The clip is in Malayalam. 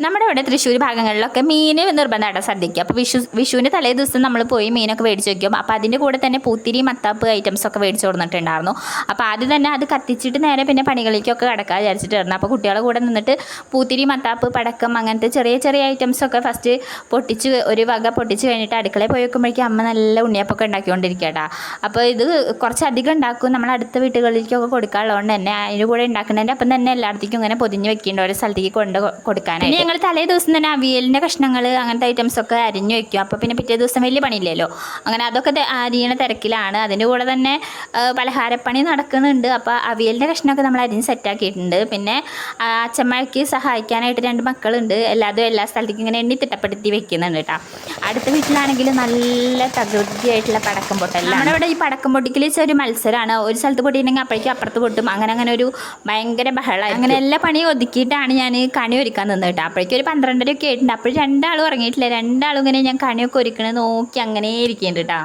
നമ്മുടെ ഇവിടെ തൃശ്ശൂർ ഭാഗങ്ങളിലൊക്കെ മീൻ നിർബന്ധമായിട്ട് സദ്യയ്ക്ക്. അപ്പോൾ വിഷുവിൻ്റെ തലേ ദിവസം നമ്മൾ പോയി മീനൊക്കെ മേടിച്ച് വയ്ക്കും. അപ്പോൾ അതിൻ്റെ കൂടെ തന്നെ പൂത്തിരി മത്താപ്പ് ഐറ്റംസ് ഒക്കെ മേടിച്ച് കൊടുത്തിട്ടുണ്ടായിരുന്നു. അപ്പോൾ ആദ്യം തന്നെ അത് കത്തിച്ചിട്ട് നേരെ പിന്നെ പണികളിലേക്കൊക്കെ കിടക്കാൻ വിചാരിച്ചിട്ടായിരുന്നു. അപ്പോൾ കുട്ടികളുടെ കൂടെ നിന്നിട്ട് പൂത്തിരി മത്താപ്പ് പടക്കം അങ്ങനത്തെ ചെറിയ ചെറിയ ഐറ്റംസൊക്കെ ഫസ്റ്റ് പൊട്ടിച്ച് ഒരു വക പൊട്ടിച്ച് കഴിഞ്ഞിട്ട് അടുക്കളയിൽ പോയി വെക്കുമ്പോഴേക്കും അമ്മ നല്ല ഉണ്ണിയപ്പൊക്കെ ഉണ്ടാക്കിക്കൊണ്ടിരിക്കട്ടാ. അപ്പോൾ ഇത് കുറച്ചധികം ഉണ്ടാക്കും. നമ്മൾ അടുത്ത വീട്ടുകളിലേക്കൊക്കെ കൊടുക്കാനുള്ളതുകൊണ്ട് തന്നെ അതിൻ്റെ കൂടെ ഉണ്ടാക്കുന്നതിൻ്റെ അപ്പം തന്നെ എല്ലായിടത്തേക്കും ഇങ്ങനെ പൊതിഞ്ഞ് വെക്കേണ്ട ഓരോ സ്ഥലത്തേക്ക് കൊണ്ട് കൊടുക്കാനായിട്ട്. ഞങ്ങൾ തലേ ദിവസം തന്നെ അവിയലിൻ്റെ കഷ്ണങ്ങൾ അങ്ങനത്തെ ഐറ്റംസൊക്കെ അരിഞ്ഞു വയ്ക്കും. അപ്പോൾ പിന്നെ പിറ്റേ ദിവസം വലിയ പണിയില്ലല്ലോ. അങ്ങനെ അതൊക്കെ അരിയണ തിരക്കിലാണ്. അതിൻ്റെ കൂടെ തന്നെ പലഹാരപ്പണി നടക്കുന്നുണ്ട്. അപ്പോൾ അവിയലിൻ്റെ കഷ്ണമൊക്കെ നമ്മൾ അരിഞ്ഞ് സെറ്റാക്കിയിട്ടുണ്ട്. പിന്നെ അച്ഛമ്മയ്ക്ക് സഹായിക്കാനായിട്ട് 2 മക്കളുണ്ട്. എല്ലാതും എല്ലാ സ്ഥലത്തേക്കും ഇങ്ങനെ എണ്ണി തിട്ടപ്പെടുത്തി വെക്കുന്നുണ്ട് കേട്ടോ. അടുത്ത വീട്ടിലാണെങ്കിൽ നല്ല തകൃതിയായിട്ടുള്ള പടക്കം പൊട്ടലാണ്. നമ്മുടെ ഇവിടെ ഈ പടക്കം പൊട്ടിക്കൽ ഒരു മത്സരമാണ്. ഒരു സ്ഥലത്ത് പൊട്ടിയിട്ടുണ്ടെങ്കിൽ അപ്പോഴേക്കും അപ്പുറത്ത് പൊട്ടും. അങ്ങനെ ഒരു ഭയങ്കര ബഹളമായി. അങ്ങനെ എല്ലാ പണിയും ഒതുക്കിയിട്ടാണ് ഞാൻ കണി ഒരുക്കാൻ നിന്നത് കേട്ടോ. അപ്പോഴേക്കും ഒരു 12:30 ഒക്കെ ആയിട്ടുണ്ട്. അപ്പോൾ 2 ആളും ഉറങ്ങിയിട്ടില്ല. 2 ആളും ഇങ്ങനെ ഞാൻ കണിയൊക്കെ ഒരുക്കണത് നോക്കി അങ്ങനെ ഇരിക്കുന്നുണ്ട് കേട്ടോ.